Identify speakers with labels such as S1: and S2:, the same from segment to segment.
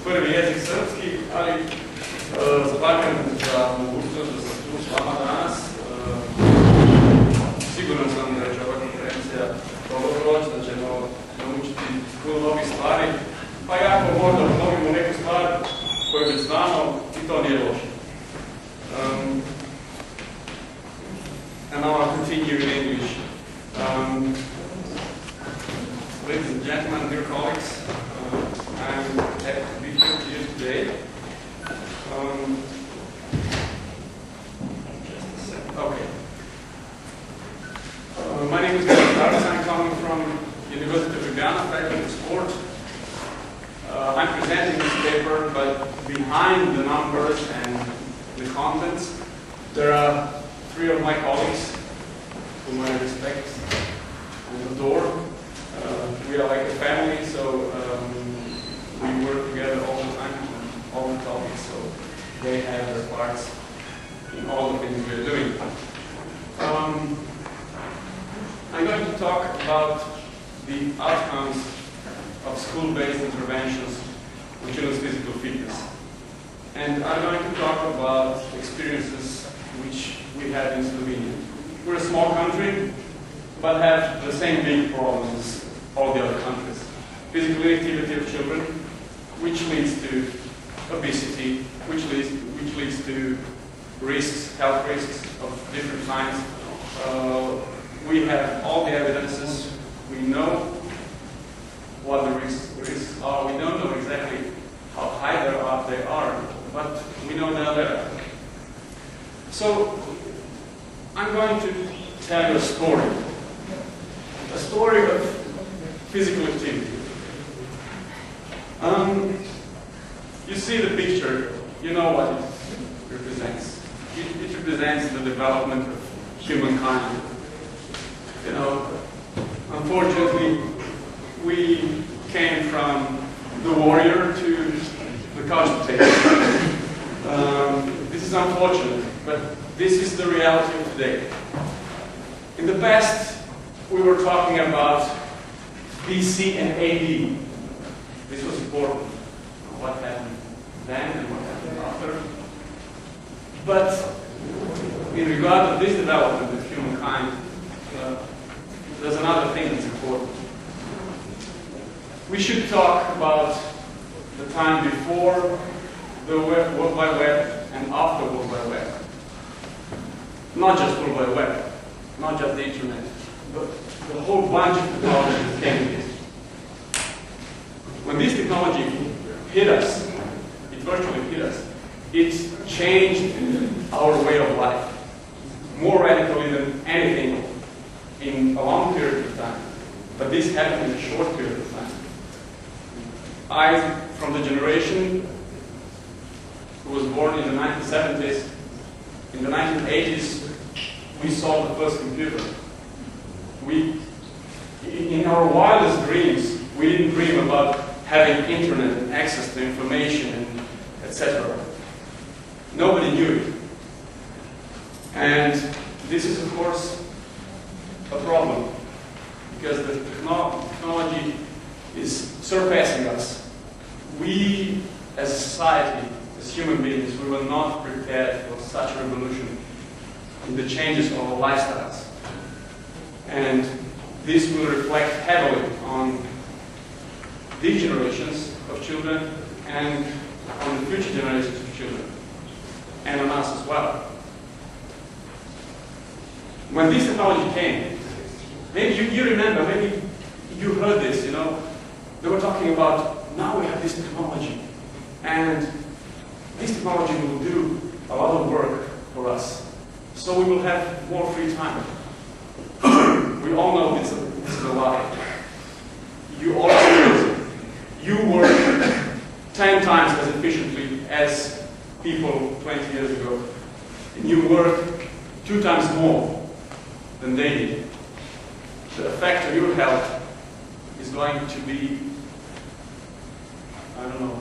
S1: prvi jezik srpski, ali zahvaljujem za mogućnost da sam tu s vama danas. Siguran sam da će ova konferencija dobro proći, da ćemo naučiti puno novih stvari, pa jako možda ponovimo neku stvar koju već znamo i to nije loše. And now I'll continue in English. Ladies and gentlemen, dear colleagues, I'm happy to be here today. Just a second. Okay. My name is Gregor Starc. I'm coming from University of Ljubljana, Faculty of Sport. I'm presenting this paper, but behind the numbers and the contents, there are three of my colleagues whom I respect and adore. We are like a family, so we work together all the time on all the topics, so they have their parts in all the things we're doing. I'm going to talk about the outcomes of school-based interventions on children's physical fitness. And I'm going to talk about experiences which we have in Slovenia. We're a small country, but have the same big problems as all the other countries. Physical inactivity of children, which leads to obesity, which leads to risks, health risks of different kinds. We have all the evidences. We know what the risks are. We don't know exactly how high they are, but we know they are there. So I'm going to tell you a story of physical activity. You see the picture, you know what it represents. It represents the development of humankind. You know, unfortunately, we came from the warrior to the couch potato. This is unfortunate, but this is the reality of today. In the past, we were talking about BC and AD. This was important. What happened then and what happened after. But in regard to this development of humankind, there's another thing that's important. We should talk about the time before the World Wide Web and after World Wide Web. Not just World Wide Web, not just the internet, but the whole bunch of technology that came with it. When this technology hit us, it virtually hit us, it changed our way of life more radically than anything in a long period of time. But this happened in a short period of time. I, from the generation who was born in the 1970s, in the 1980s, we saw the first computer. In our wildest dreams, we didn't dream about having internet and access to information and etc. Nobody knew it. And this is, of course, a problem, because the technology is surpassing us. We, as a society, as human beings, we were not prepared for such a revolution in the changes of our lifestyles. And this will reflect heavily on these generations of children and on the future generations of children, and on us as well. When this technology came, maybe you remember, maybe you heard this, you know, they were talking about, now we have this technology, and this technology will do a lot of work for us, so we will have more free time. We all know this is a lie. You all know you work 10 times as efficiently as people 20 years ago. And you work 2 times more than they did. The effect on your health is going to be, I don't know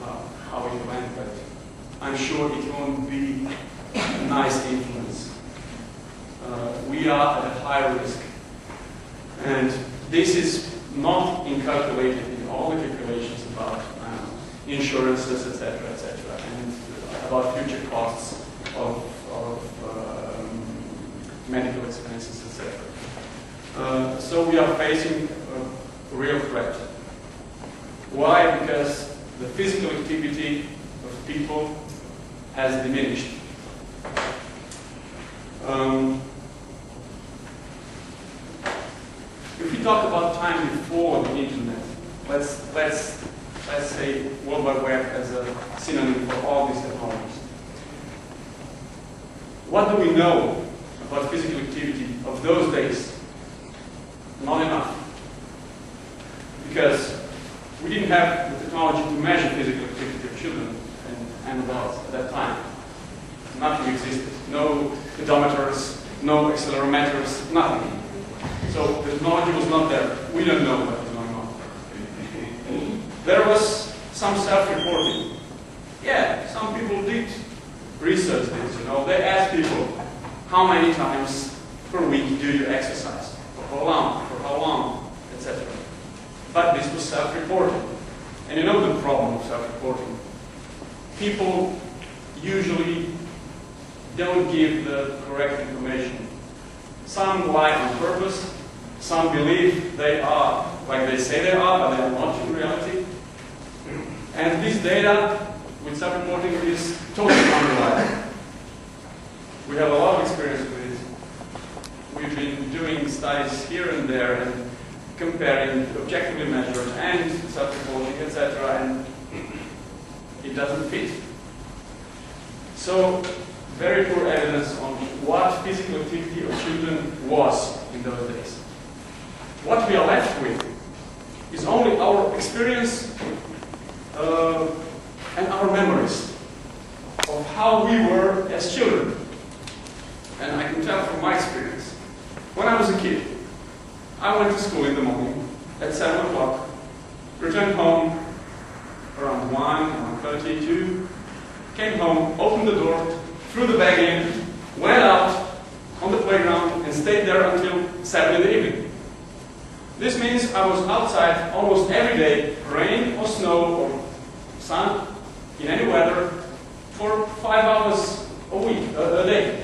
S1: how it went, but I'm sure it won't be a nice influence. We are at a high risk. And this is not incalculated in all the calculations about insurances, etc., and about future costs of medical expenses, etc. So we are facing a real threat. Why? Because the physical activity of people has diminished. If we talk about time before the internet, let's say World Wide Web as a synonym for all these technologies. What do we know about physical activity of those days? Not enough. Because we didn't have the technology to measure physical activity of children and adults at that time. Nothing existed. No pedometers, no accelerometers, nothing. So the technology was not there. We don't know what was going on. There was some self-reporting. Yeah, some people did research this, They asked people, how many times per week do you exercise? For how long, etc. But this was self-reporting. And the problem of self-reporting. People usually don't give the correct information. Some lie on purpose. Some believe they are like they say they are, but they are not in reality. And this data with self-reporting is totally unreliable. We have a lot of experience with it. We've been doing studies here and there and comparing objectively measured and self-reporting, etc., and it doesn't fit. So, very poor evidence on what physical activity of children was in those days. What we are left with is only our experience and our memories of how we were as children. And I can tell from my experience. When I was a kid, I went to school in the morning at 7 o'clock, returned home around 1:32, came home, opened the door, threw the bag in, went out on the playground and stayed there until 7 in the evening. This means I was outside almost every day, rain or snow or sun, in any weather, for 5 hours a day.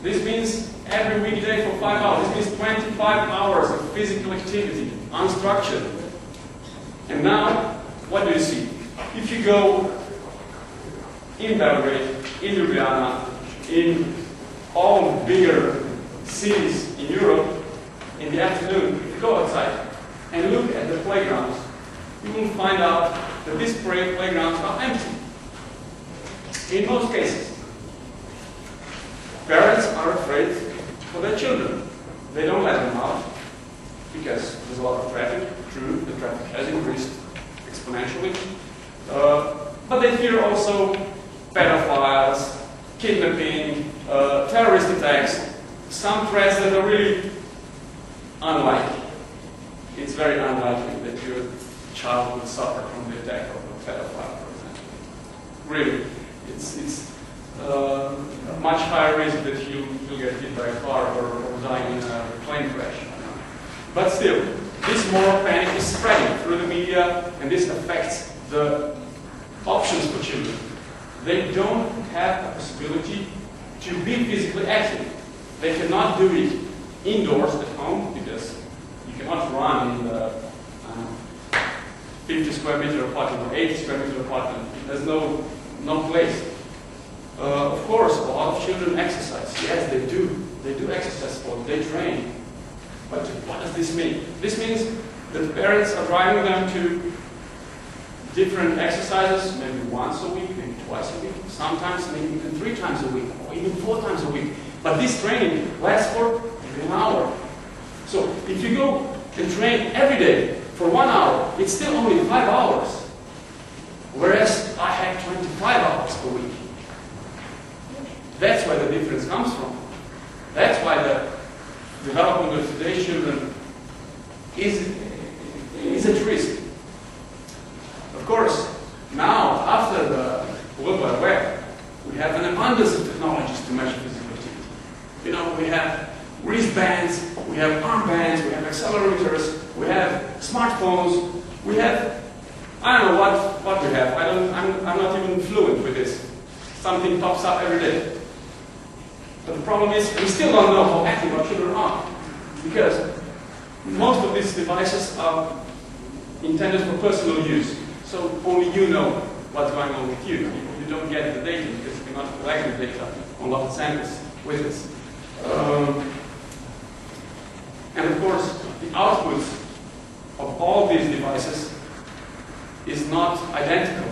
S1: This means every weekday for 5 hours. This means 25 hours of physical activity, unstructured. And now, what do you see? If you go in Belgrade, in Ljubljana, in all bigger cities in Europe, in the afternoon, if you go outside and look at the playgrounds, you will find out that these playgrounds are empty. In most cases. Parents are afraid for their children. They don't let them out because there's a lot of traffic. True, the traffic has increased exponentially. But they fear also pedophiles, kidnapping, terrorist attacks, some threats that are really unlikely. It's very unlikely that your child will suffer from the attack of a pedophile, for example. Really, it's a much higher risk that you'll get hit by a car or die in a plane crash. But still, this moral panic is spreading through the media, and this affects the options for children. They don't have a possibility to be physically active. They cannot do it indoors at home because you cannot run in the 50 square meter apartment or 80 square meter apartment. There's no place. Of course, a lot of children exercise. Yes, they do. They do exercise sports. They train. But what does this mean? This means that parents are driving them to different exercises, maybe once a week, maybe twice a week, sometimes maybe even 3 times a week, or even 4 times a week. But this training lasts for maybe an hour. So if you go and train every day for 1 hour, it's still only 5 hours. Whereas I had 25 hours per week. That's where the difference comes from. That's why the development of today's children is at risk. Of course, now, after the World Wide Web, we have an abundance of technologies to measure physical activity. We have wristbands, we have armbands, we have accelerometers, we have smartphones, we have, I don't know what what we have. I'm not even fluent with this. Something pops up every day. But the problem is, we still don't know how active our children are. Because most of these devices are intended for personal use. So only you know what's going on with you. You don't get the data because you cannot collect the data on lots of samples with this. And of course, the output of all these devices is not identical.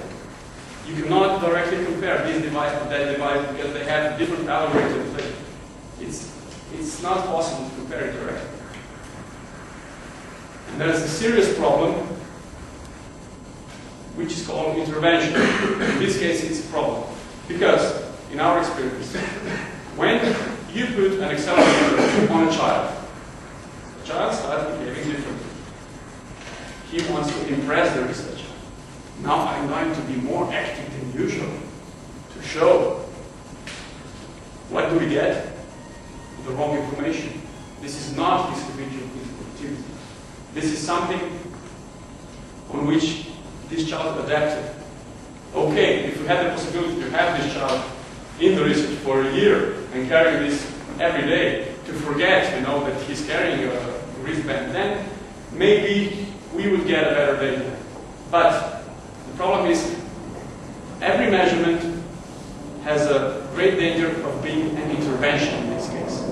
S1: You cannot directly compare this device to that device because they have different algorithms. It's not possible to compare it directly. And there is a serious problem which is called intervention. In this case, it's a problem. Because, in our experience, when you put an accelerator on a child, the child starts behaving differently. He wants to impress the researcher. Now I'm going to be more active than usual to show. What do we get? The wrong information. This is not his habitual physical activity. This is something on which this child adapted. Okay, if we had the possibility to have this child in the research for a year and carry this every day, to forget, that he's carrying a wristband, then maybe we would get a better data. But the problem is, every measurement has a great danger of being an intervention in this case.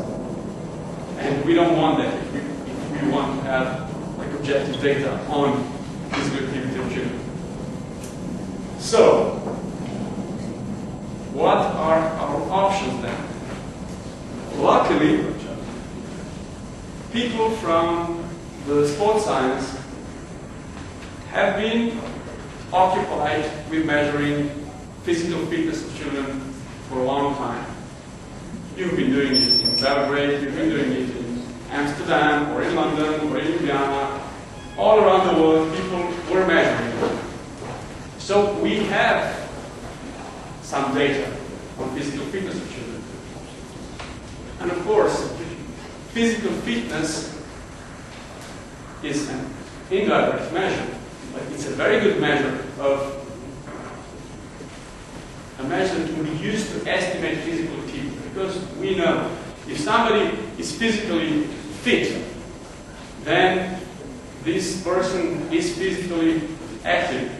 S1: And we don't want that if we want to have objective data on physical activity of children. So, what are our options then? Luckily, people from the sports science have been occupied with measuring physical fitness of children for a long time. You've been doing it in Belgrade, you've been doing it in Amsterdam, or in London, or in Ljubljana. All around the world, people were measuring. So we have some data on physical fitness of children. And of course, physical fitness is an indirect measure, but it's a very good measure of a measure that can be used to estimate physical activity. Because we know if somebody is physically fit, then this person is physically active.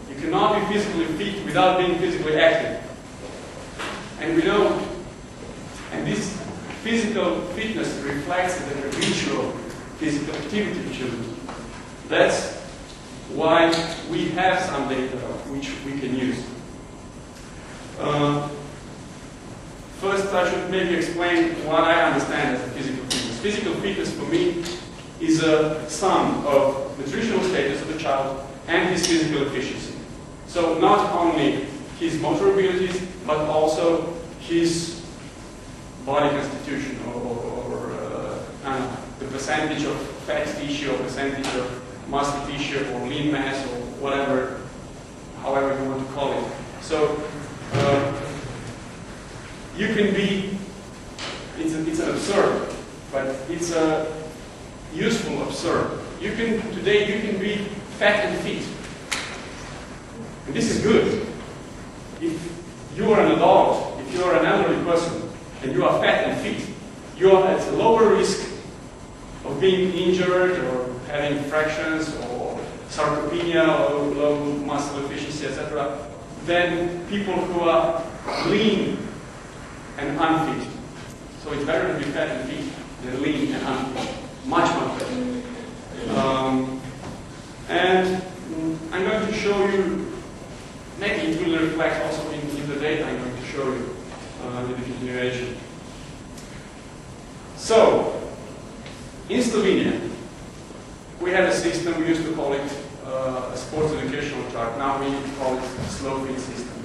S1: You cannot be physically fit without being physically active. And we know, and this physical fitness reflects the habitual physical activity of children. That's why we have some data which we can use. First, I should maybe explain what I understand as physical fitness. Physical fitness for me is a sum of nutritional status of the child and his physical efficiency. So not only his motor abilities, but also his body constitution, or the percentage of fat tissue, or percentage of muscle tissue, or lean mass, or whatever, however you want to call it. So you can be, it's an absurd, but it's a useful absurd. Today you can be fat and fit. And this is good. If you are an adult, if you are an elderly person, and you are fat and fit, you are at a lower risk of being injured or having fractures or sarcopenia or low muscle efficiency, etc., than people who are lean and unfit. So it's better to be fat and fit than lean and unfit. Much, much better. And I'm going to show you, maybe it will reflect also in the data I'm going to show you in the continuation. So, in Slovenia, we had a system, we used to call it a sports educational chart. Now we call it a slow fit system.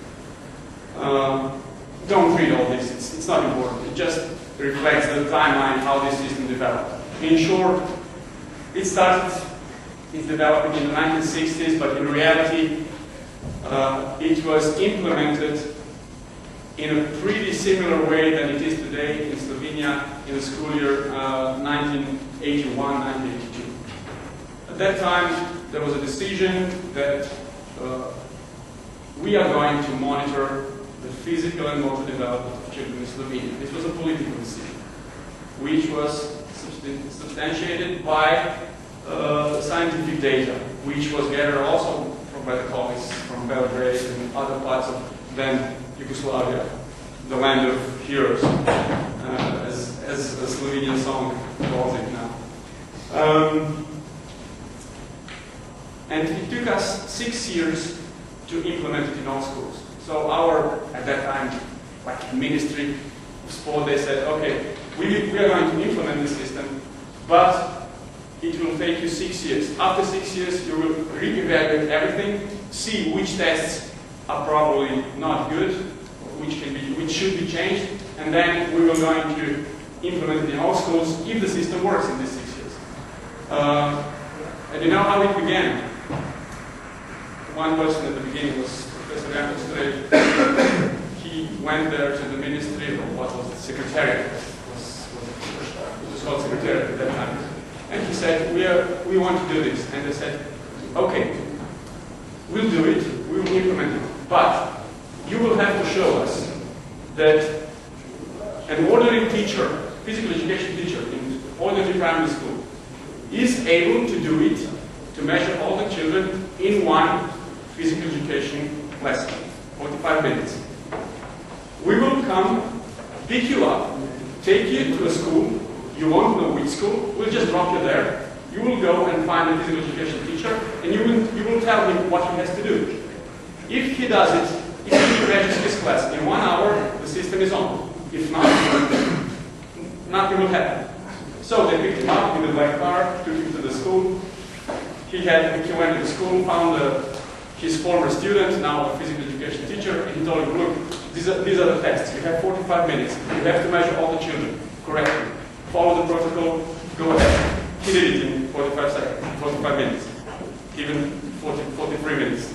S1: Don't read all this, it's not important. It just reflects the timeline, how this system developed. In short, it's developing in the 1960s, but in reality, it was implemented in a pretty similar way than it is today in Slovenia in the school year 1981-1982. At that time, there was a decision that we are going to monitor the physical and motor development of children in Slovenia. This was a political decision, which was substantiated by scientific data, which was gathered also by the colleagues from Belgrade and other parts of then Yugoslavia, the land of heroes, as a Slovenian song calls it now. And it took us 6 years to implement it in all schools. So at that time, like Ministry of Sport, they said, okay, we are going to implement the system, but it will take you 6 years. After 6 years, you will re-evaluate everything, see which tests are probably not good, which should be changed, and then we were going to implement it in all schools if the system works in these 6 years. And you know how it began? One person at the beginning was Professor Janko. He went there to the ministry, or what was it, secretariat. It was called secretariat at that time. And he said, we want to do this. And they said, okay, we'll do it, we will implement it. But you will have to show us that an ordinary teacher, physical education teacher in ordinary primary school, is able to do it, to measure all the children in one physical education lesson, 45 minutes. We will come, pick you up, take you to a school. You won't know which school. We'll just drop you there. You will go and find a physical education teacher, and you will tell him what he has to do. If he does it, if he measures his class in 1 hour, the system is on. If not, nothing will happen. So they picked him up in the black car, took him to the school. He went to the school, found his former student, now a physical education teacher, and he told him, look, these are the tests. You have 45 minutes. You have to measure all the children correctly. Follow the protocol, go ahead. He did it in 45 minutes, even 43 minutes.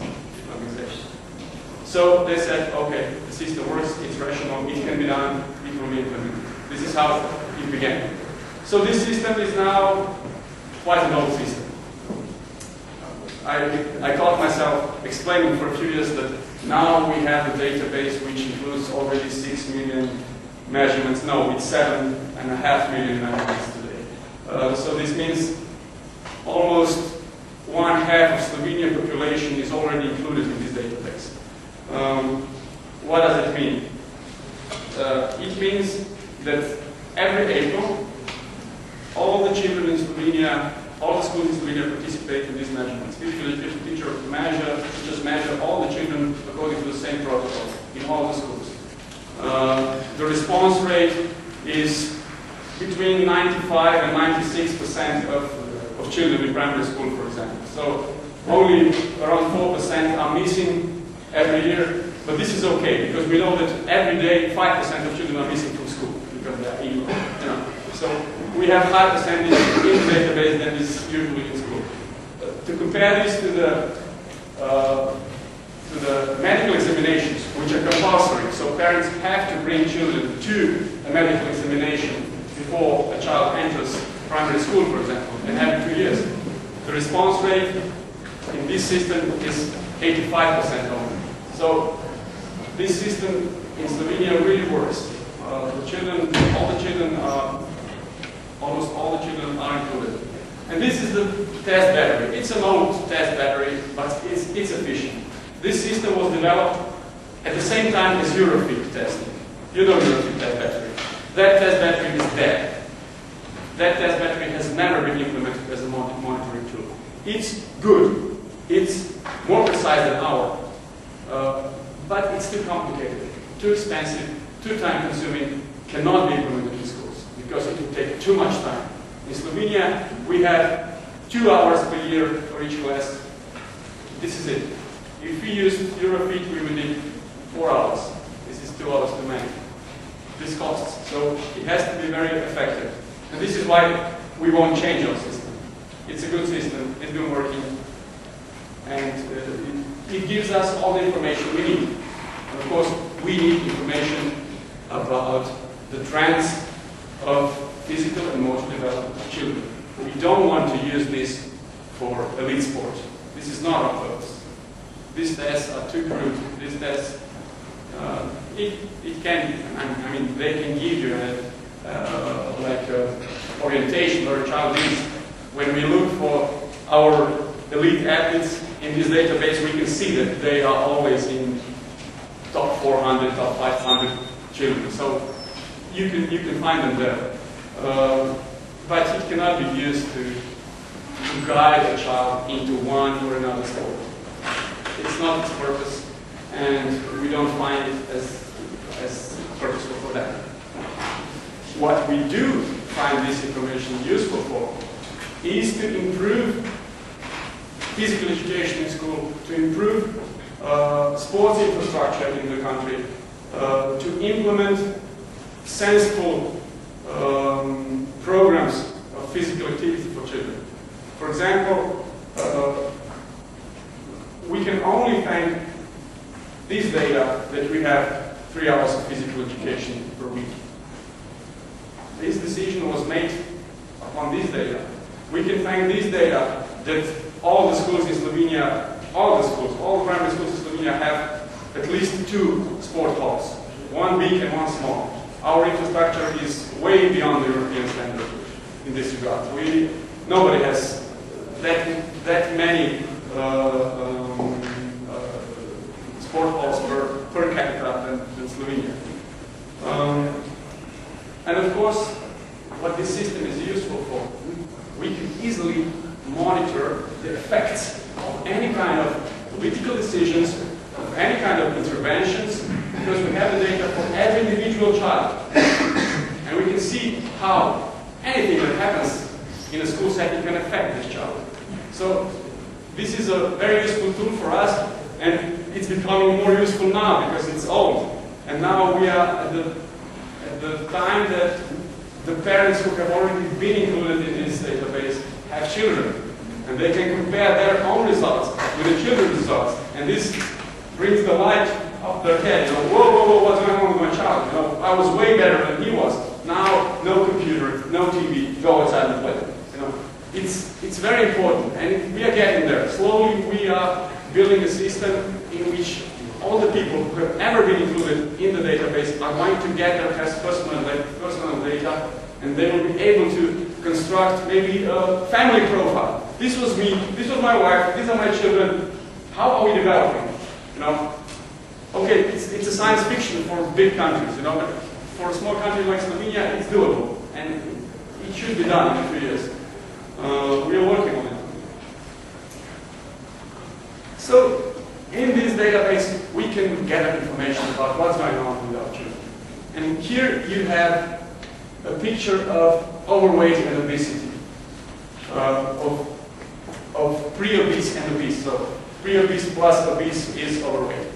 S1: So they said, okay, the system works, it's rational, it can be done, it will be implemented. This is how it began. So this system is now quite an old system. I caught myself explaining for a few years that now we have a database which includes already 6 million measurements. No, it's 7.5 million measurements today. So this means almost 1/2 of Slovenian population is already included in this database. What does it mean? It means that every April, all the children in Slovenia, all the schools in Slovenia participate in these measurements. Physical education teachers measure all the children according to the same protocol in all the schools. The response rate is between 95 and 96% of children in primary school, for example. So only around 4% are missing every year, but this is okay because we know that every day 5% of children are missing from school because they are ill. So we have a high percentage in the database than is usually in school. To compare this to the medical examinations, which are compulsory, so parents have to bring children to a medical examination before a child enters primary school, for example, and every 2 years. The response rate in this system is 85% only. So this system in Slovenia really works. Almost all the children are included. And this is the test battery. It's an old test battery, but it's efficient. This system was developed at the same time as Eurofit testing. You know Eurofit test battery. That test battery is dead. That test battery has never been implemented as a monitoring tool. It's good. It's more precise than ours. But it's too complicated, too expensive, too time-consuming, cannot be implemented in schools because it will take too much time. In Slovenia, we have 2 hours per year for each class. This is it. If we used Eurofit, we would need 4 hours. This is 2 hours to make. This costs. So it has to be very effective. And this is why we won't change our system. It's a good system. It's been working. And it gives us all the information we need. And of course, we need information about the trends of physical and motor development of children. We don't want to use this for elite sport. This is not our purpose. these tests are too crude. These tests, it can, I mean, they can give you like orientation where a child is. When we look for our elite athletes in this database, we can see that they are always in top 400, top 500 children. So you can find them there. But it cannot be used to guide a child into one or another sport. It's not its purpose, and we don't find it as purposeful for that. What we do find this information useful for is to improve physical education in school, to improve sports infrastructure in the country, to implement sensible programs of physical activity for children. For example, we can only thank this data that we have 3 hours of physical education per week. This decision was made upon this data. We can thank this data that all the schools in Slovenia, all the primary schools in Slovenia have at least 2 sport halls, one big and one small. Our infrastructure is way beyond the European standard in this regard. Nobody has that many sport halls per capita than Slovenia. And of course, what this system is useful for, we can easily monitor the effects of any kind of political decisions, of any kind of interventions, because we have the data for every individual child. And we can see how anything that happens in a school setting can affect this child. So this is a very useful tool for us, and it's becoming more useful now because it's old. And now we are at the time that the parents who have already been included in this database have children. And they can compare their own results with the children's results. And this brings the light up their head. You know, whoa, what's going on with my child? You know, I was way better than he was. Now, no computer, no TV, go outside and play. You know, it's very important, and we are getting there. Slowly, we are building a system in which all the people who have ever been included in the database are going to get their personal data, and they will be able to construct maybe a family profile. This was me, this was my wife, these are my children. How are we developing? You know, okay, it's a science fiction for big countries, you know, but for a small country like Slovenia, it's doable, and it should be done in 2 years. We are working on it. So, in this database, we can gather information about what's going on with our children. And here you have a picture of overweight and obesity, of pre-obese and obese. So, pre-obese plus obese is overweight.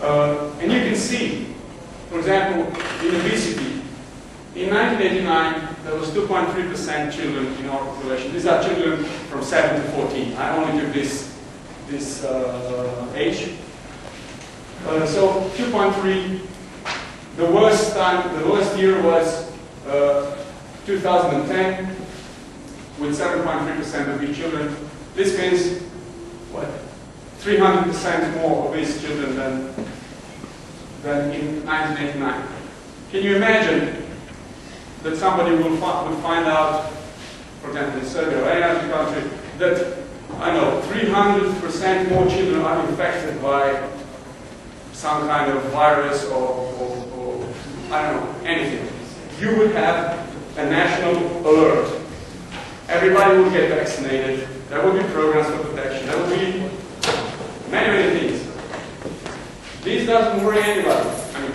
S1: And you can see, for example, in obesity, in 1989, there was 2.3% children in our population. These are children from 7 to 14. I only took this age. So 2.3. The worst year was 2010, with 7.3% obese children. This means what? 300% more obese children than in 1989. Can you imagine that somebody would find out, for example, in Serbia or any other country, that, I know, 300% more children are infected by some kind of virus or I don't know, anything. You would have a national alert. Everybody would get vaccinated. There would be programs for protection. There would be many things. This doesn't worry anybody. I mean,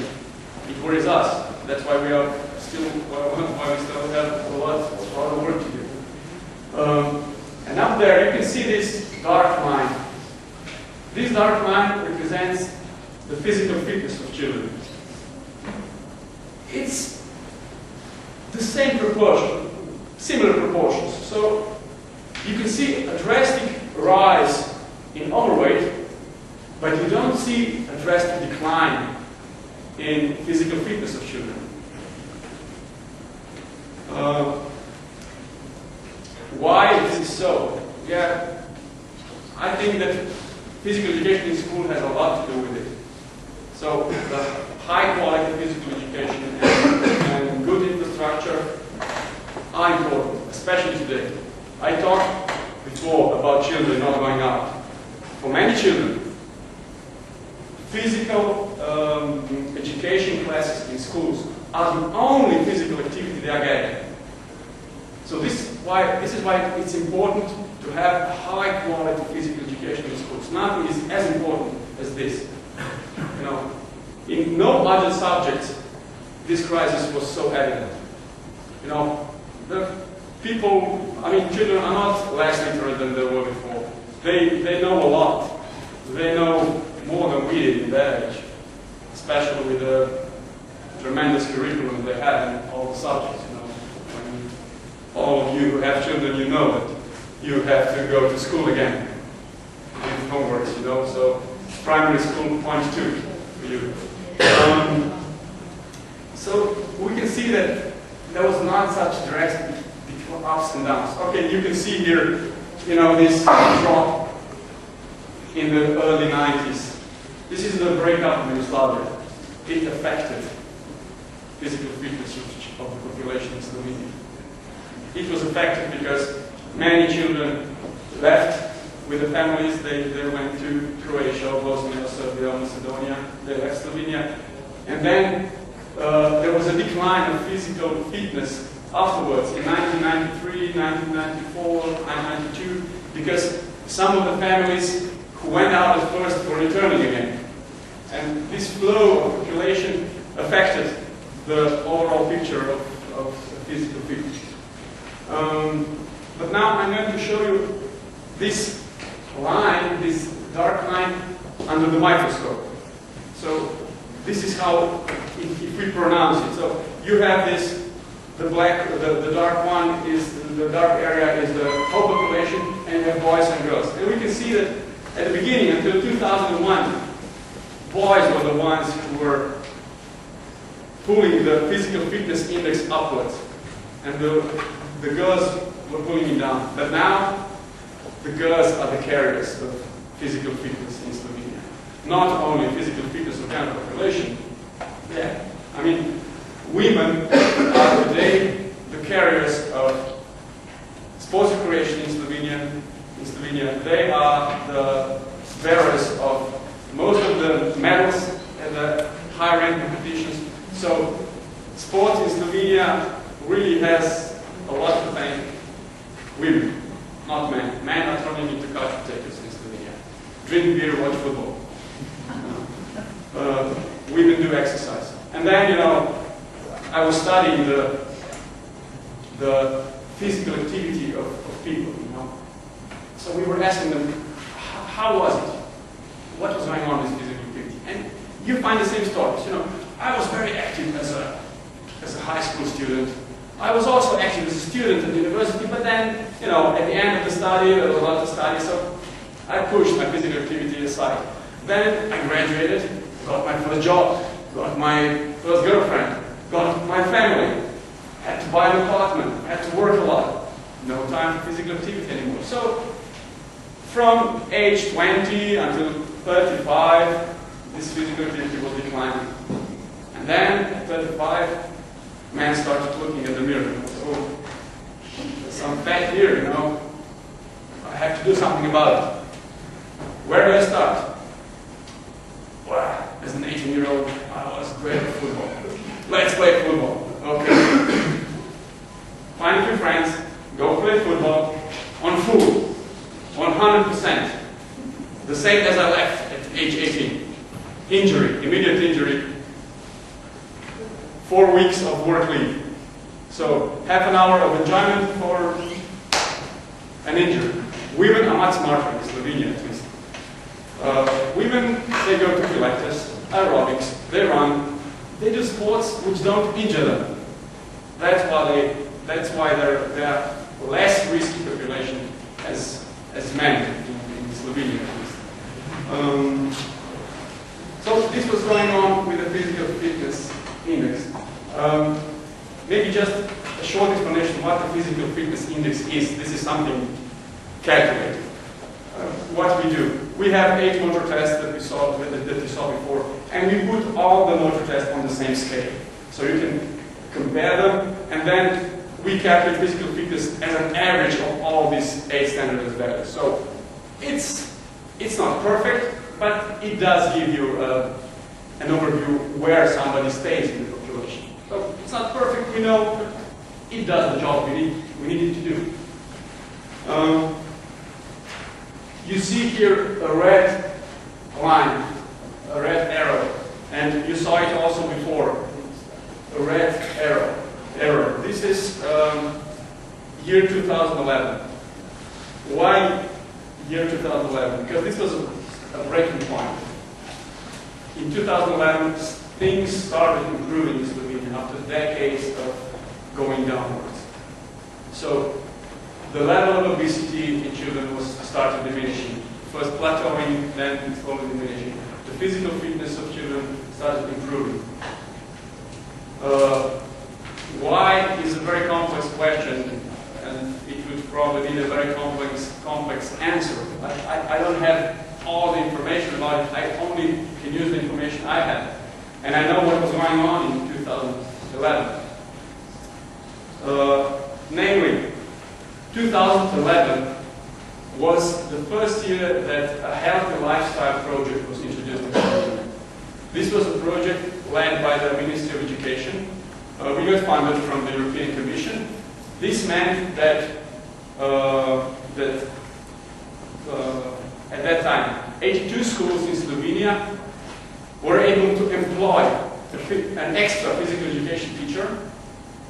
S1: it worries us. That's why we are still have a lot of work to do. And up there, you can see this dark line. This dark line represents the physical fitness of children. It's the same proportion, similar proportions. So you can see a drastic rise in overweight, but you don't see a drastic decline in physical fitness of children. Why is this so? Yeah, I think that physical education in school has a lot to do with it. So the high quality physical education and good infrastructure are important, especially today. I talked before about children not going out. For many children, physical education classes in schools are the only physical activity they are getting. So this is why it's important to have high quality physical education in schools. Nothing is as important as this. You know, in no other subjects this crisis was so evident. You know, the people, I mean, children are not less literate than they were before. They know a lot. They know more than we did in their age, especially with the tremendous curriculum they had in all the subjects. You know, when all of you who have children, you know that you have to go to school again with homeworks. You know, so primary school points 2 for you. So we can see that there was not such drastic ups and downs. Okay, you can see here, you know, this drop in the early 90s. This is the breakup of Yugoslavia. It affected physical fitness of the population in Slovenia. It was affected because many children left with the families. They went to Croatia, Bosnia, Serbia, Macedonia. They left Slovenia. And then there was a decline of physical fitness afterwards in 1993, 1994, 1992, because some of the families who went out at first were returning again. And this flow of population affected the overall picture of physical fitness. But now I'm going to show you this line, this dark line under the microscope. So this is how, if we pronounce it. So you have this. The dark one is, the dark area is the whole population, and you have boys and girls. And we can see that at the beginning, until 2001, boys were the ones who were pulling the physical fitness index upwards, and the girls were pulling it down. But now, the girls are the carriers of physical fitness in Slovenia. Not only physical fitness of the population, yeah, I mean, women are today the carriers of sports recreation in Slovenia. They are the bearers of most of the medals at the high-rank competitions. So sports in Slovenia really has a lot to thank women, not men. Men are turning into couch potatoes in Slovenia. Drink beer, watch football. Women do exercise. And then, you know, I was studying the physical activity of people, you know. So we were asking them, how was it? What was going on with physical activity? And you find the same stories, you know. I was very active as a high school student. I was also active as a student at the university, but then, you know, at the end of the study, there was a lot to study, so I pushed my physical activity aside. Then I graduated, got my first job, got my first girlfriend, got my family, had to buy an apartment, had to work a lot. No time for physical activity anymore. So, from age 20 until 35, this physical activity was declining. And then, at 35, man started looking at the mirror. So, there's some fat here, you know. I have to do something about it. Where do I start? Well, as an 18-year-old, I was great at football. Let's play football. Okay. Find a few friends, go play football on full, 100%. The same as I left at age 18. Injury, immediate injury. 4 weeks of work leave. So half an hour of enjoyment for an injury. Women are much smarter in Slovenia, at least. Women, they go to pilates, aerobics, they run, they do sports which don't injure them. That's why they're less risky population as men in Slovenia, at least. So this was going on with the physical fitness index. Maybe just a short explanation what the physical fitness index is. This is something calculated. What we do. we have 8 motor tests that we saw before, and we put all the motor tests on the same scale. So you can compare them, and then we calculate physical fitness as an average of all these 8 standardized values. So it's not perfect, but it does give you an overview where somebody stays in the population. So it's not perfect, we know, but it does the job we need it to do. You see here a red line, a red arrow, and you saw it also before, a red arrow. This is year 2011. Why year 2011? Because this was a breaking point. In 2011, things started improving in Slovenia after decades of going downwards. So the level of obesity in children was started diminishing. First plateauing, then slowly diminishing. The physical fitness of children started improving. Why is a very complex question, and it would probably need a very complex answer. I don't have all the information about it. I only can use the information I have. And I know what was going on in 2011. Namely, 2011 was the first year that a healthy lifestyle project was introduced in Slovenia. This was a project led by the Ministry of Education. We got funded from the European Commission. This meant that, at that time, 82 schools in Slovenia were able to employ an extra physical education teacher,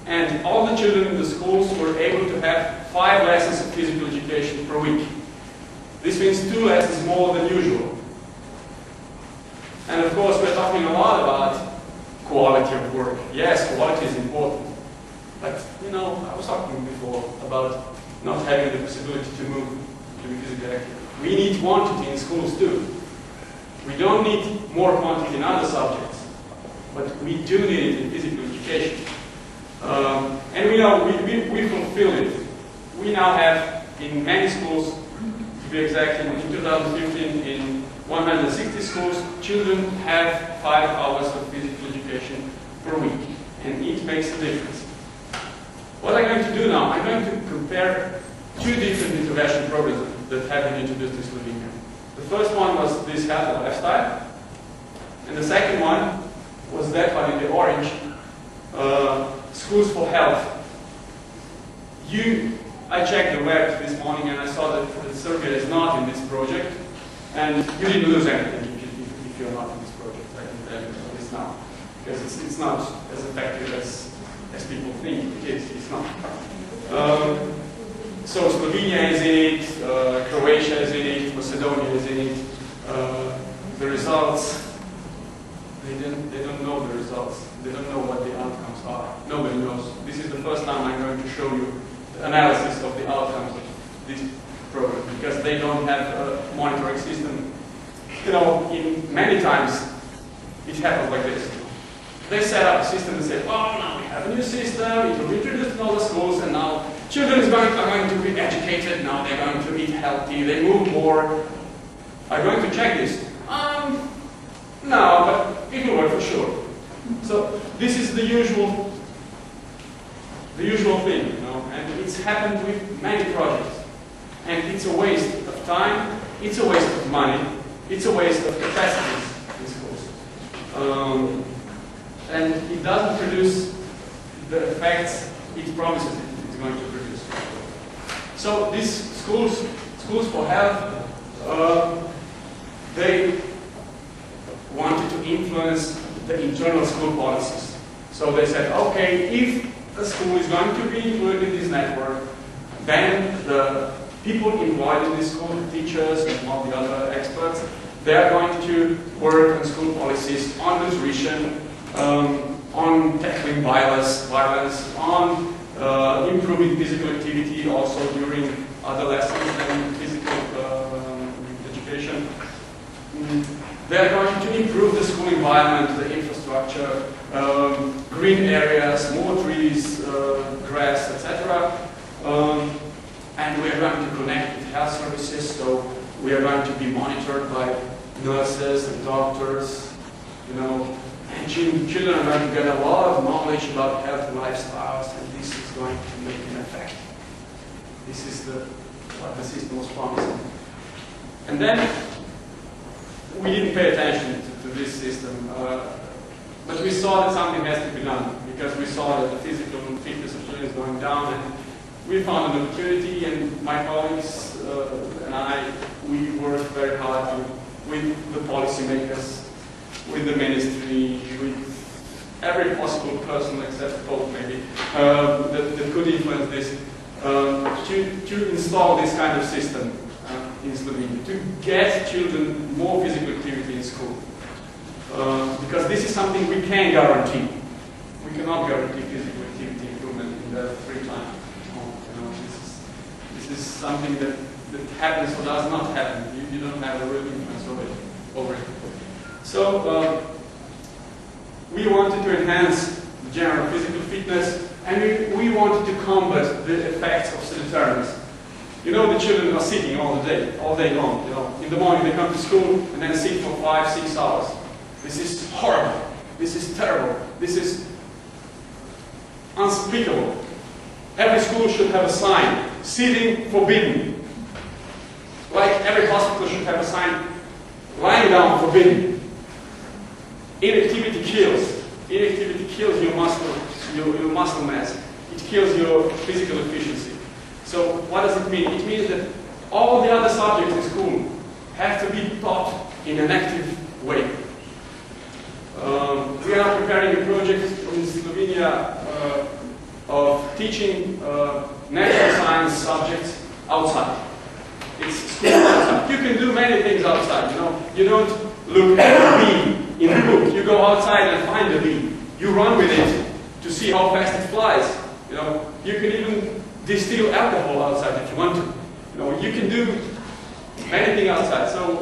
S1: and all the children in the schools were able to have 5 lessons of physical education per week. This means 2 lessons more than usual. And of course, we're talking a lot about quality of work. Yes, quality is important. But, you know, I was talking before about not having the possibility to move, to be physically active. We need quantity in schools too. We don't need more quantity in other subjects, but we do need it in physical education. And we know we fulfill it. We now have, in many schools, to be exact, in 2015, in 160 schools, children have 5 hours of physical education per week, and it makes a difference. What I'm going to do now, I'm going to compare 2 different intervention programs that have been introduced in Slovenia. The first one was this healthy lifestyle, and the second one was that one in the orange, Schools for Health. I checked the web this morning and I saw that Serbia is not in this project, and you didn't lose anything if you're not in this project. I can tell you this now, because it's not as effective as people think it is. It's not. So Slovenia is in it, Croatia is in it, Macedonia is in it. The results, they don't know the results. They don't know what the outcomes are. Nobody knows. This is the first time I'm going to show you the analysis of the outcomes of this program, because they don't have a monitoring system. You know, in many times it happens like this. They set up a system and say, oh, now we have a new system, it will be introduced in all the schools, and now children are going to be educated, now they're going to eat healthy, they move more. Are you going to check this? No, but it will work for sure. So this is the usual thing, you know, and it's happened with many projects. And it's a waste of time, it's a waste of money, it's a waste of capacities in schools. And it doesn't produce the effects it promises it's going to produce. So these schools for health, they wanted to influence the internal school policies. So they said, okay, if a school is going to be included in this network, then the people employed in this school, the teachers and all the other experts, they are going to work on school policies, on nutrition, on tackling violence, on improving physical activity also during other lessons than physical education. They are going to improve the school environment, the infrastructure, green areas, more trees, grass, etc. And we are going to connect with health services, so We are going to be monitored by nurses and doctors, you know, and children are going to get a lot of knowledge about healthy lifestyles, and this is going to make an effect. This is what the system was promising. And then we didn't pay attention to this system, but we saw that something has to be done, because we saw that the physical fitness of children is going down, and we found an opportunity, and my colleagues and I, we worked very hard with the policymakers, with the ministry, with every possible person except Pope maybe, that could influence this, to install this kind of system in Slovenia, to get children more physical activity in school. Because this is something we can guarantee. We cannot guarantee physical activity improvement in their free time. You know, this is something that happens or does not happen. You don't have a real influence over it. So we wanted to enhance the general physical fitness, and we wanted to combat the effects of sedentariness. You know, the children are sitting all day long. You know, in the morning they come to school and then sit for 5-6 hours. This is horrible. This is terrible. This is unspeakable. Every school should have a sign: sitting forbidden. Like every hospital should have a sign: lying down forbidden. Inactivity kills. Inactivity kills your muscle mass. It kills your physical efficiency. So what does it mean? It means that all the other subjects in school have to be taught in an active way. We are now preparing a project in Slovenia of teaching natural science subjects outside. It's school outside. You can do many things outside. You know, you don't look at the bee in the book. You go outside and find the bee. You run with it to see how fast it flies. You know, you can even distill alcohol outside if you want to. You know, you can do anything outside. So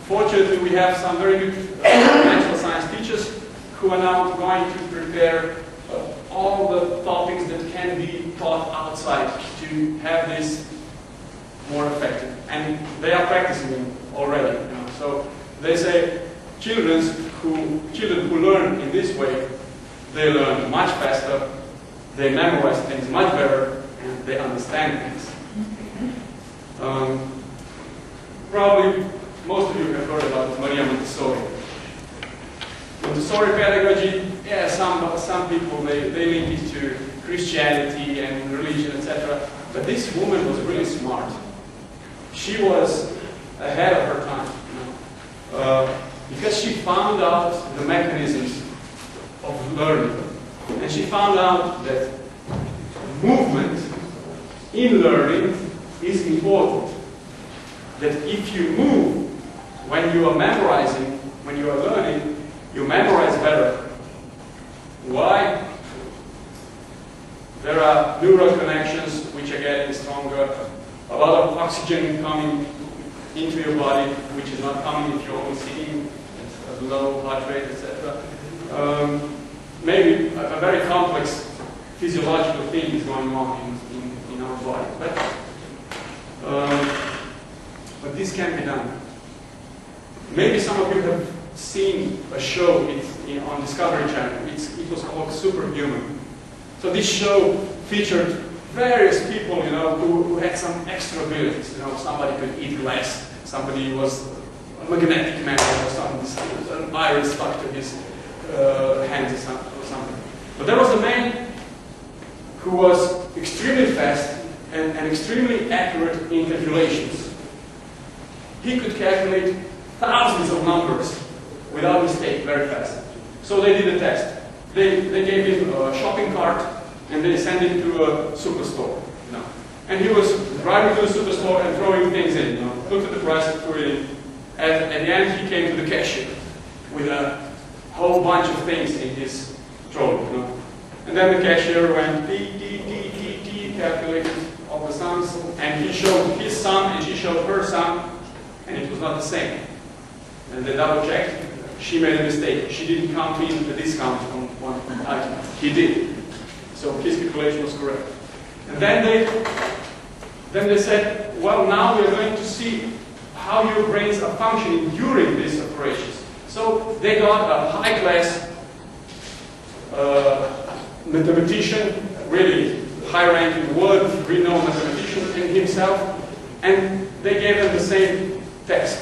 S1: fortunately, we have some very good natural science teachers who are now going to prepare all the topics that can be taught outside to have this more effective. And they are practicing them already. You know. So they say children who learn in this way, they learn much faster, they memorize things much better, and they understand things. Probably most of you have heard about Maria Montessori. Montessori pedagogy, yeah, some people they link it to Christianity and religion, etc. But this woman was really smart. She was ahead of her time, you know, because she found out the mechanisms of learning, and she found out that movement in learning is important. That if you move when you are memorizing, when you are learning, you memorize better. Why? There are neural connections which are getting stronger, a lot of oxygen coming into your body, which is not coming if you're only sitting at a low heart rate, etc. Maybe a very complex physiological thing is going on in our body. But this can be done. Maybe some of you have seen a show on Discovery Channel. It was called Superhuman. So this show featured various people, you know, who had some extra abilities. You know, somebody could eat glass, somebody was a magnetic man, or something, an iron stuck to his hands or something. But there was a man who was extremely fast and extremely accurate in calculations. He could calculate thousands of numbers without mistake very fast. So they did a test. They gave him a shopping cart and they sent him to a superstore. You know. And he was driving to the superstore and throwing things in. You know. Looked at the price and threw it in. At the end, he came to the cashier with a whole bunch of things in his trolley. You know. And then the cashier went calculated all the sums, and he showed his sum and she showed her sum, and it was not the same. And they double checked. She made a mistake. She didn't count in the discount on one item. He did. So his calculation was correct. And then they said, well, now we are going to see how your brains are functioning during these operations. So they got a high-class mathematician, really high rank in the world, renowned mathematician in himself, and they gave them the same text.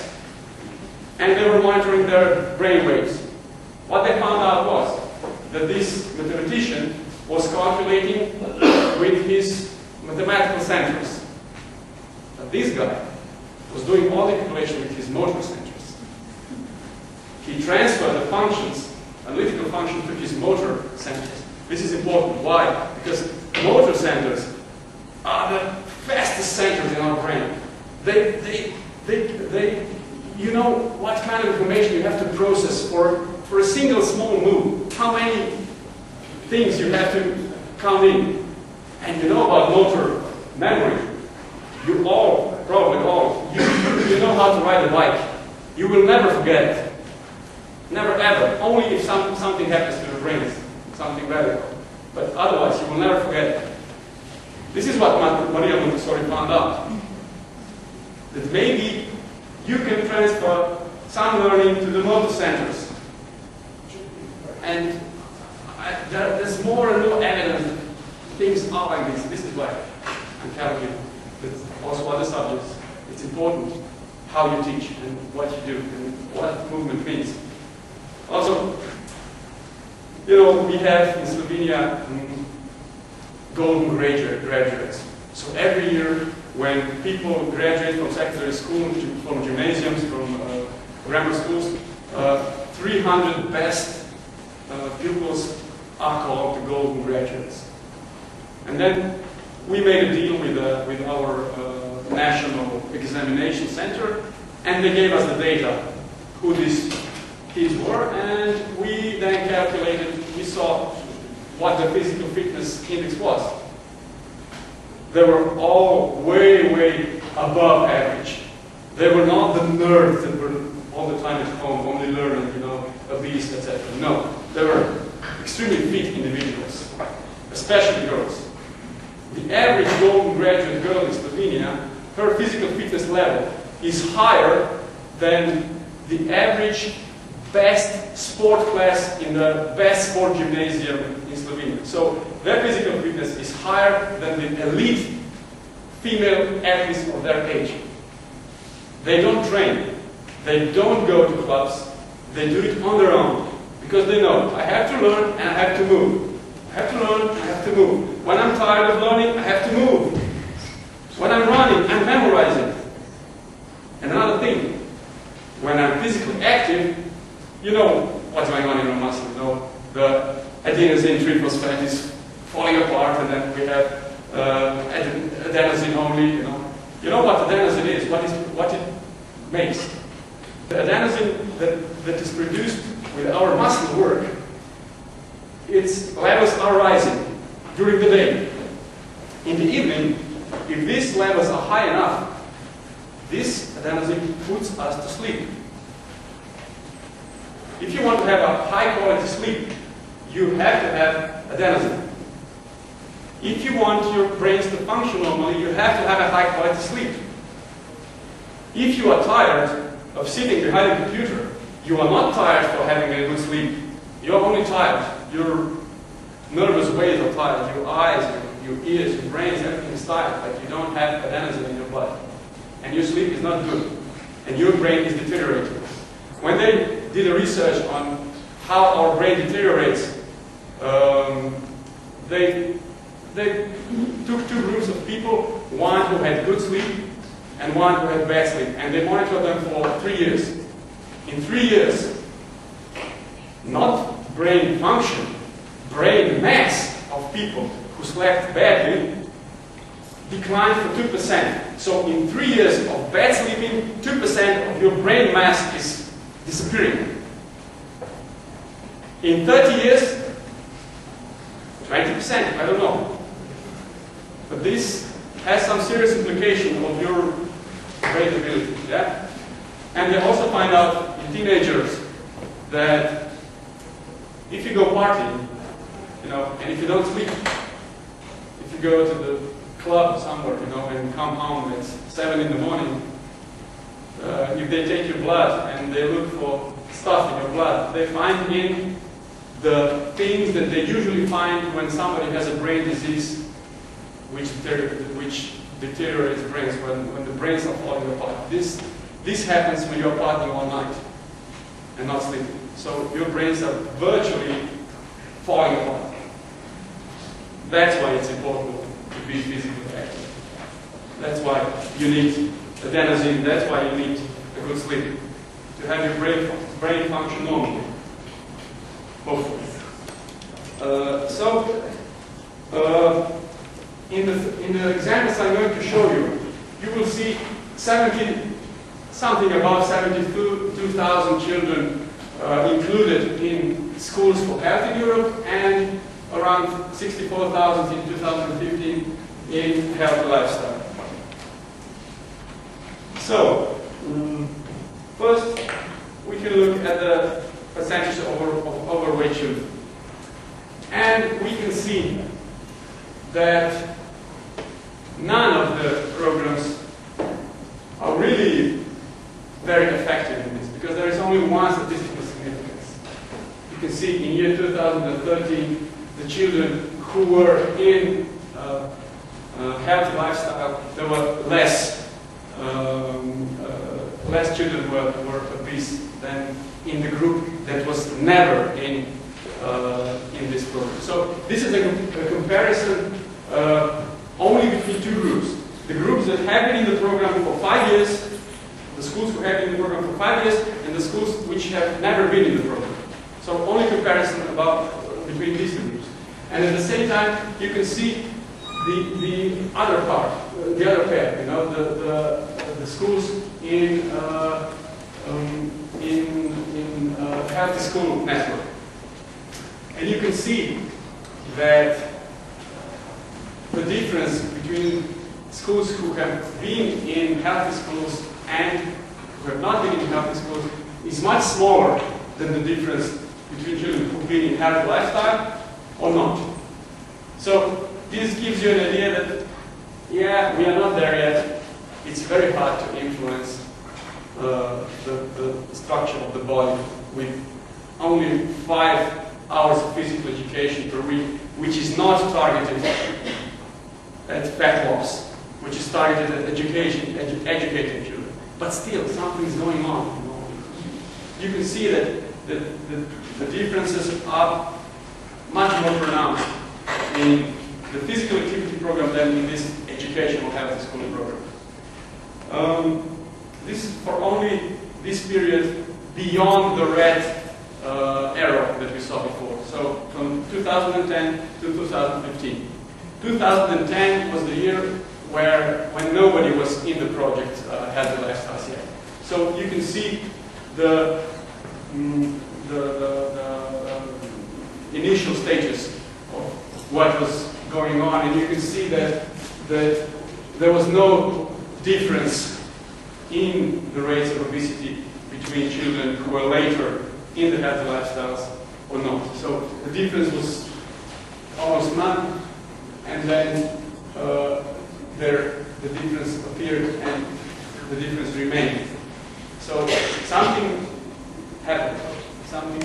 S1: And they were monitoring their brain waves. What they found out was that this mathematician was calculating with his mathematical centers. But this guy was doing all the calculation with his motor centers. He transferred the functions, analytical functions, to his motor centers. This is important. Why? Because motor centers are the fastest centers in our brain. You know what kind of information you have to process for a single small move. How many things you have to count in. And you know about motor memory. You all, probably all, you know how to ride a bike. You will never forget it. Never ever. Only if something happens to your brains. Something radical. But otherwise, you will never forget it. This is what Maria Montessori found out. That maybe you can transfer some learning to the motor centers. And there's more and more evidence that things are like this. This is why I'm telling you that also other subjects, it's important how you teach and what you do and what movement means. Also, you know, we have in Slovenia golden graduates. So every year when people graduate from secondary school, from gymnasiums, from grammar schools, 300 best pupils are called the golden graduates. And then we made a deal with our national examination center, and they gave us the data, who these kids were, and we then calculated, we saw what the physical fitness index was. They were all way, way above average. They were not the nerds that were all the time at home, only learning, you know, obese, etc. No, they were extremely fit individuals, especially girls. The average golden graduate girl in Slovenia, her physical fitness level is higher than the average best sport class in the best sport gymnasium in Slovenia. So their physical fitness is higher than the elite female athletes of their age. They don't train. They don't go to clubs. They do it on their own. Because they know, I have to learn and I have to move. I have to learn, I have to move. When I'm tired of learning, I have to move. When I'm running, I'm memorizing. And another thing, when I'm physically active, you know what's going on in our muscle. You know, the adenosine triphosphate is falling apart, and then we have adenosine only. You know what adenosine is? What it makes? The adenosine that is produced with our muscle work, its levels are rising during the day. In the evening, if these levels are high enough, this adenosine puts us to sleep. If you want to have a high quality sleep, you have to have adenosine. If you want your brains to function normally, you have to have a high quality sleep. If you are tired of sitting behind a computer, you are not tired for having a good sleep. You are only tired. Your nervous waves are tired. Your eyes, your ears, your brains, everything is tired, but you don't have adenosine in your body. And your sleep is not good. And your brain is deteriorating. When they did a research on how our brain deteriorates, they took two groups of people, one who had good sleep and one who had bad sleep, and they monitored them for 3 years. In 3 years, not brain function, brain mass of people who slept badly declined for 2%. So in 3 years of bad sleeping, 2% of your brain mass is disappearing. In 30 years, 20%, I don't know. But this has some serious implication of your brain ability. Yeah? And they also find out in teenagers that if you go partying, and if you don't sleep, if you go to the club somewhere, and come home at 7 in the morning, if they take your blood and they look for stuff in your blood, they find in the things that they usually find when somebody has a brain disease which deteriorates brains, when the brains are falling apart. This happens when you're partying all night and not sleeping. So your brains are virtually falling apart. That's why it's important to be physically active. That's why you need adenosine. That's why you need a good sleep, to have your brain function normally, hopefully. In the examples I'm going to show you, you will see something above 72,000 children included in schools for health in Europe, and around 64,000 in 2015 in healthy lifestyle. So, first we can look at the percentage of overweight children. And we can see that none of the programs are really very effective in this, because there is only one statistical significance. You can see in year 2013, the children who were in healthy lifestyle, there were less children who were obese than in the group that was never in this program. So this is a comparison only between two groups. The groups that have been in the program for 5 years, the schools who have been in the program for 5 years, and the schools which have never been in the program. So only comparison between these two groups. And at the same time, you can see the other part, the other pair, the schools in healthy school network. And you can see that the difference between schools who have been in healthy schools and who have not been in healthy schools is much smaller than the difference between children who've been in healthy lifestyle or not. So this gives you an idea that, yeah, we are not there yet. It's very hard to influence the structure of the body with only 5 hours of physical education per week, which is not targeted at fat loss, which is targeted at educating children. But still, something's going on. You can see that the differences are much more pronounced in the physical activity program than in this educational healthy schooling program. This is for only this period beyond the red arrow that we saw before. So from 2010 to 2015. 2010 was the year when nobody was in the project Healthy Lifestyles yet. So you can see the initial stages of what was going on, and you can see that there was no difference in the rates of obesity between children who were later in the healthy lifestyles or not. So the difference was almost none, and then the difference appeared and the difference remained. So something happened, something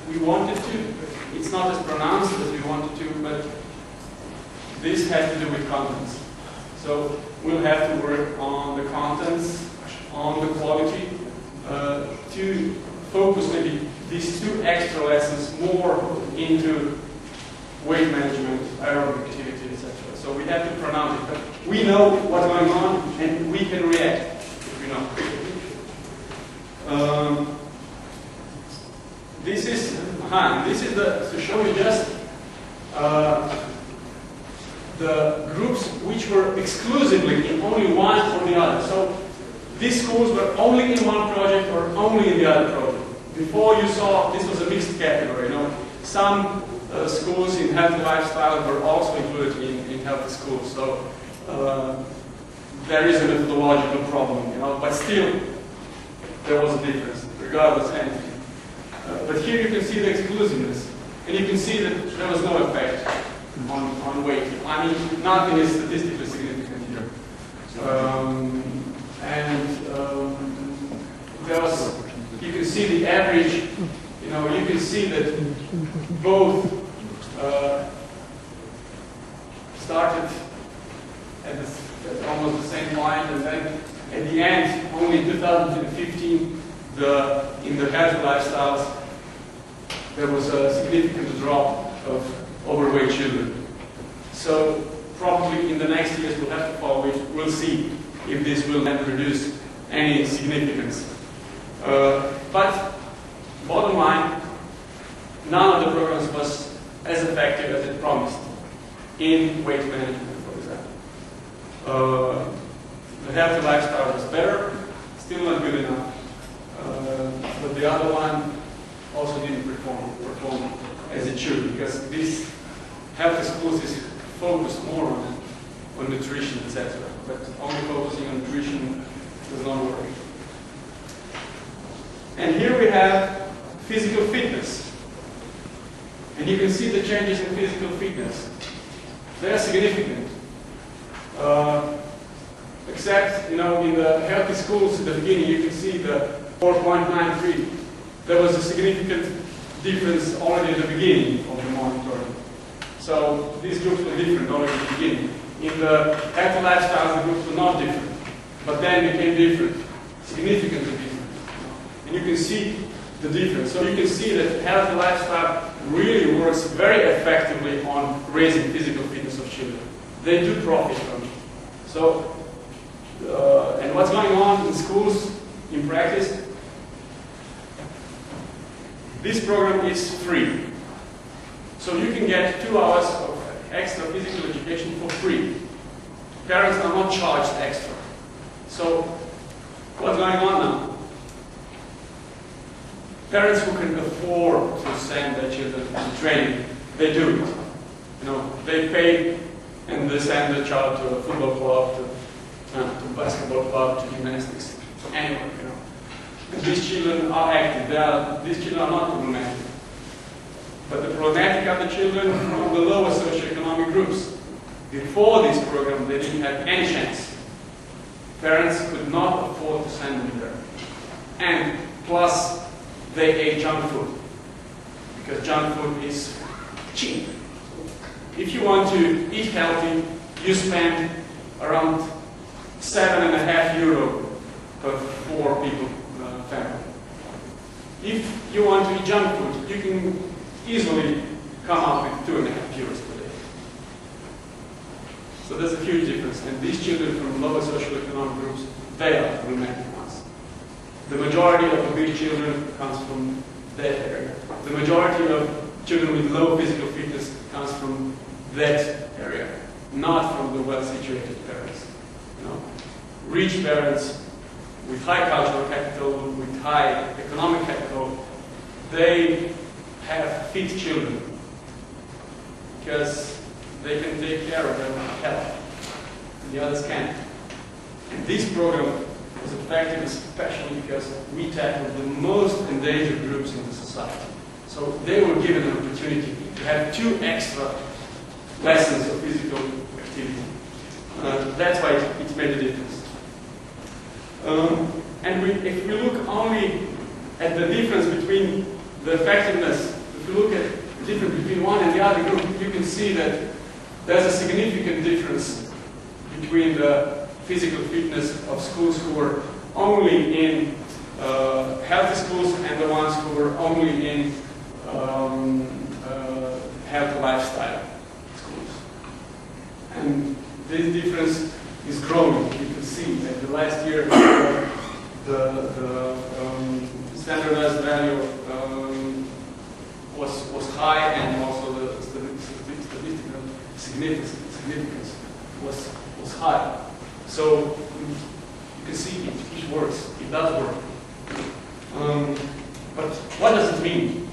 S1: we wanted to. It's not as pronounced as we wanted to, but this has to do with contents. So we'll have to work on the contents, on the quality, to focus maybe these 2 extra lessons more into weight management, aerobic activity, etc. So we have to pronounce it, but we know what's going on and we can react if we know. This is to show you just the groups which were exclusively in only one or the other. So these schools were only in one project or only in the other project. Before you saw this was a mixed category. Some schools in healthy lifestyle were also included in healthy schools. So there is a methodological problem, but still there was a difference, regardless anything. But here you can see the exclusiveness, and you can see that there was no effect on weight. I mean, nothing is statistically significant here. And you can see the average, you can see that both started at almost the same point, and then at the end, only in 2015, in the healthy lifestyles, there was a significant drop of overweight children. So probably in the next years we'll have to follow it. We'll see if this will then produce any significance. But bottom line, none of the programs was as effective as it promised in weight management, for example. The healthy lifestyle was better, still not good enough. But the other one also didn't perform as it should, because this healthy schools is focused more on nutrition, etc. But only focusing on nutrition does not work. And here we have physical fitness. And you can see the changes in physical fitness. They are significant. Except, in the healthy schools at the beginning, you can see the 4.93. There was a significant difference already at the beginning of the monitoring. So these groups were different already at the beginning. In the healthy lifestyles, the groups were not different, but then became different, significantly different. And you can see the difference. So you can see that healthy lifestyle really works very effectively on raising physical fitness of children. They do profit from it. So, and what's going on in schools, in practice? This program is free. So you can get 2 hours of extra physical education for free. Parents are not charged extra. So what's going on now? Parents who can afford to send their children to training, they do it. They pay and they send their child to a football club, to basketball club, to gymnastics, anywhere. And these children are active. These children are not problematic. But the problematic are the children from the lower socioeconomic groups. Before this program, they didn't have any chance. Parents could not afford to send them there. And plus, they ate junk food. Because junk food is cheap. If you want to eat healthy, you spend around €7.50 per 4 people family. If you want to eat junk food, you can easily come up with €2.50 per day. So there's a huge difference. And these children from lower socioeconomic groups, they are the problematic ones. The majority of obese children comes from that area. The majority of children with low physical fitness comes from that area, not from the well-situated parents. Rich parents with high cultural capital, with high economic capital, they have fit children because they can take care of their health, and the others can't. And this program was effective especially because we tackled the most endangered groups in the society. So they were given an opportunity to have 2 extra lessons of physical activity. That's why it made a difference. And if we look only at the difference between the effectiveness, if we look at the difference between one and the other group, you can see that there's a significant difference between the physical fitness of schools who were only in healthy schools and the ones who were only in healthy lifestyle schools. And this difference is growing. You can see that the last year the standardized value was high, and also the statistical significance was high. So you can see it works. It does work. But what does it mean?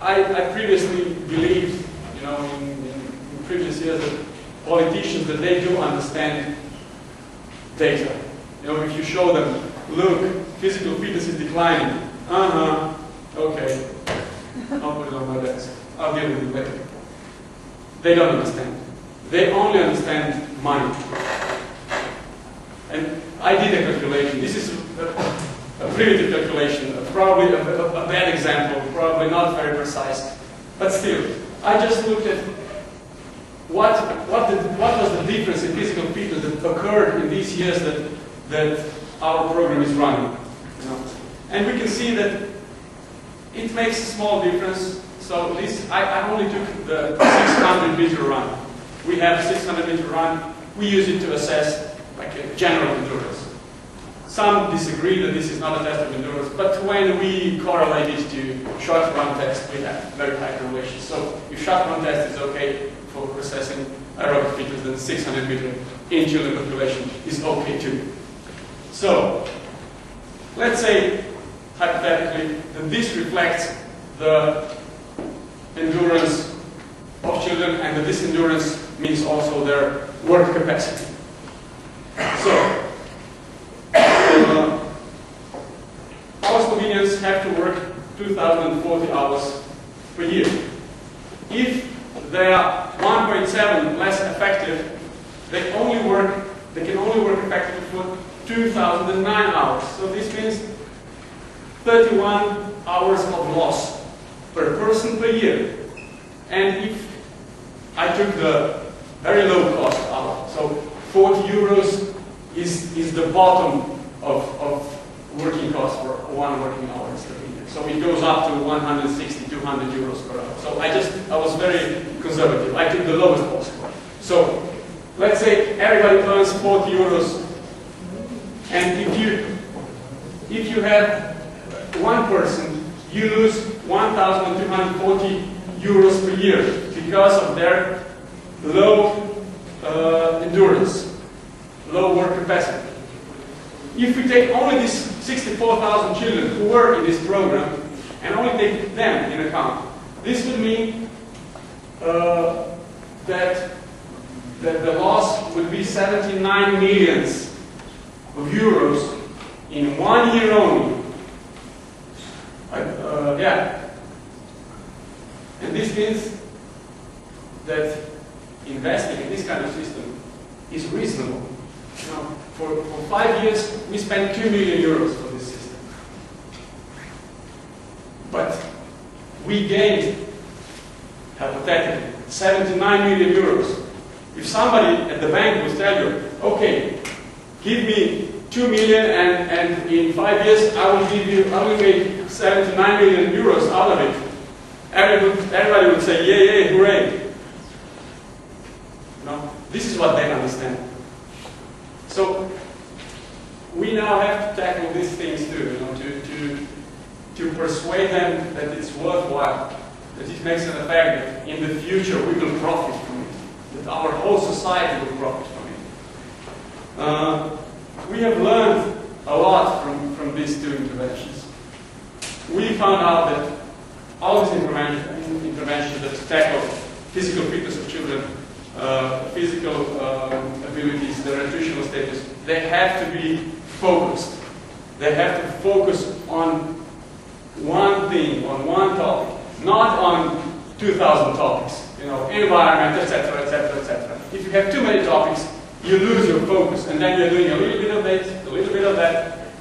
S1: I previously believed, in previous years, that politicians, that they do understand data. If you show them, look, physical fitness is declining. Okay. I'll put it on my desk. I'll deal with it later. They don't understand. They only understand money. And I did a calculation. This is a primitive calculation, probably a bad example, probably not very precise. But still, I just looked at what was the difference in physical fitness that occurred in these years that our program is running. You know? And we can see that it makes a small difference. So this, I only took the 600-meter run. We have a 600-meter run. We use it to assess like a general endurance. Some disagree that this is not a test of endurance, but when we correlate it to short run test, we have very high correlation. So if short run test is okay for assessing aerobic fitness, then 600-meter in children population is okay too. So let's say hypothetically that this reflects the endurance of children, and that this endurance means also their work capacity. So our Slovenians have to work 2,040 hours per year. If they are 1.7 less effective, they can only work effectively for 2,009 hours. So this means 31 hours of loss per person per year. And if I took the very low cost hour, so 40 euros is the bottom of working cost for one working hour in Slovenia. So it goes up to 160, 200 euros per hour. So I was very conservative. I took the lowest possible. So let's say everybody earns 40 euros, and if you have one person, you lose 1,240 euros per year because of their low endurance, low work capacity. If we take only these 64,000 children who were in this program and only take them in account, this would mean that the loss would be 79 millions of euros in 1 year only. Yeah. And this means that investing in this kind of system is reasonable. You know, for 5 years, we spent 2 million euros for this system. But we gained, hypothetically, 79 million euros. If somebody at the bank would tell you, okay, give me 2 million and in 5 years I will make 79 million euros out of it, everybody would say, yay, hooray. No, this is what they understand. So we now have to tackle these things too, you know, to persuade them that it's worthwhile, that it makes an effect, that in the future we will profit from it, that our whole society will profit from it. We have learned a lot from these two interventions. We found out that all these interventions that tackle physical fitness of children, physical abilities, their nutritional status, they have to be focused. They have to focus on one thing, on one topic, not on 2,000 topics. You know, environment, etc., etc., etc. If you have too many topics, you lose your focus, and then you're doing a little bit of this, a little bit of that,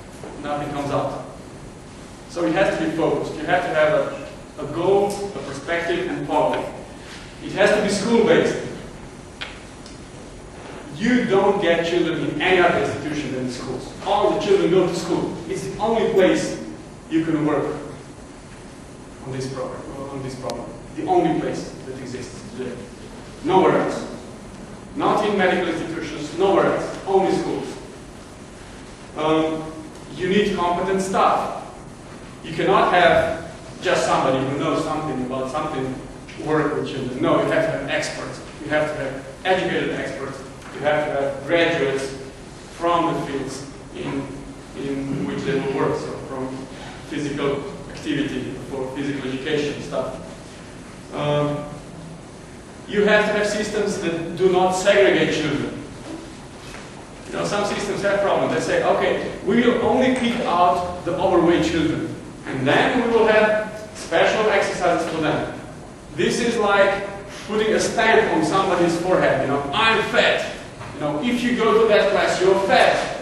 S1: nothing comes out. So you have to be focused. You have to have a goal, a perspective, and follow. It has to be school-based. You don't get children in any other institution than the schools. All the children go to school. It's the only place you can work on this program. The only place that exists today. Nowhere else. Not in medical institutions, nowhere else. Only schools. You need competent staff. You cannot have just somebody who knows something about something work with children. No, you have to have experts. You have to have educated experts. You have to have graduates from the fields in which they will work. So from physical activity, for physical education stuff. You have to have systems that do not segregate children. You know, some systems have problems. They say, okay, we will only pick out the overweight children, and then we will have special exercises for them. This is like putting a stamp on somebody's forehead, you know, I'm fat. if you go to that class, you're fat.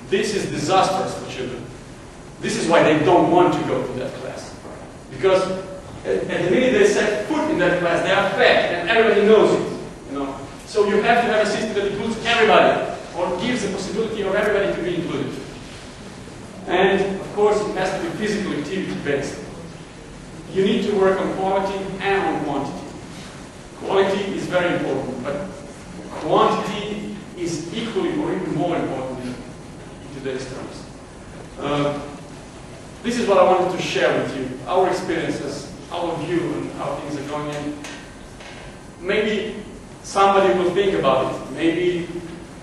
S1: This is disastrous for children. This is why they don't want to go to that class. Because at the minute they set foot in that class, they are fat, and everybody knows it. So you have to have a system that includes everybody, or gives the possibility of everybody to be included. And of course, it has to be physical activity based. You need to work on quality and on quantity. Quality is very important, but quantity is equally or even more important in today's terms. This is what I wanted to share with you, our experiences, our view on how things are going in. Maybe somebody will think about it. Maybe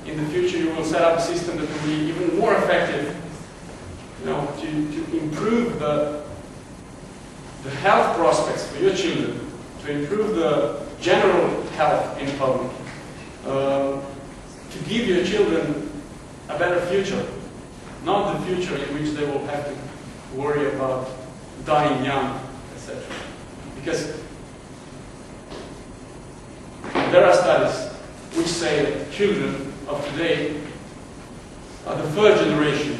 S1: in the future you will set up a system that will be even more effective, to improve the health prospects for your children, to improve the general health in public, to give your children a better future, not the future in which they will have to worry about dying young, etc. Because there are studies which say that children of today are the third generation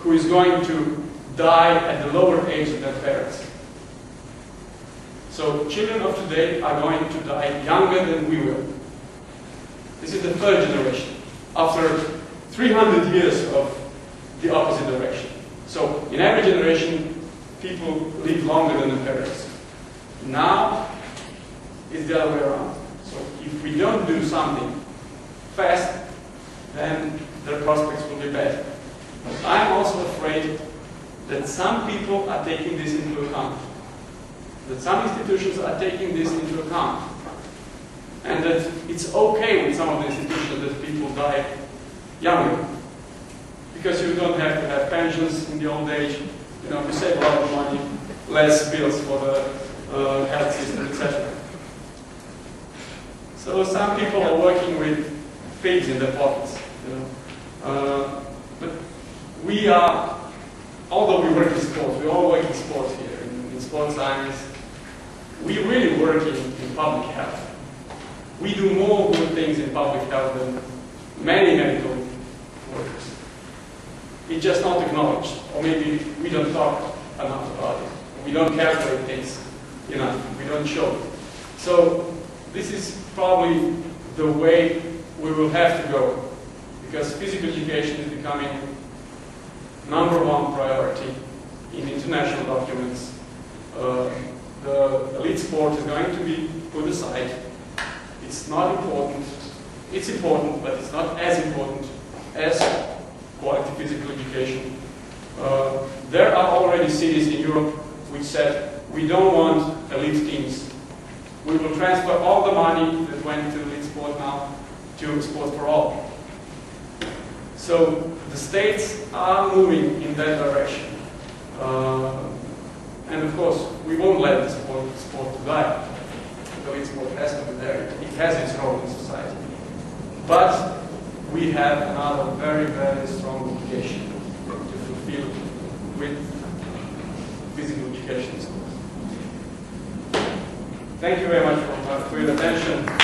S1: who is going to die at the lower age of their parents. So children of today are going to die younger than we will. This is the third generation, after 300 years of the opposite direction. So in every generation, people live longer than their parents. Now, it's the other way around. So if we don't do something fast, then their prospects will be bad. But I'm also afraid that some people are taking this into account. That some institutions are taking this into account. And that it's okay with some of the institutions that people die younger. Because you don't have to have pensions in the old age. You save a lot of money, less bills for the health system, etc. So some people are working with pigs in their pockets. But we are, although we work in sports, we all work in sports here, in sports science, we really work in public health. We do more good things in public health than many medical workers. It's just not acknowledged, or maybe we don't talk enough about it. We don't calculate things enough. We don't show it. So this is probably the way we will have to go, because physical education is becoming #1 priority in international documents. The elite sport is going to be put aside. It's not important. It's important, but it's not as important as quality physical education. There are already cities in Europe which said, we don't want elite teams. We will transfer all the money that went to elite sport now to sport for all. So the states are moving in that direction. And of course, we won't let the sport to die. The elite sport has to be there. It has its role in society. But we have another very, very strong obligation to fulfill with physical education. Thank you very much for your attention.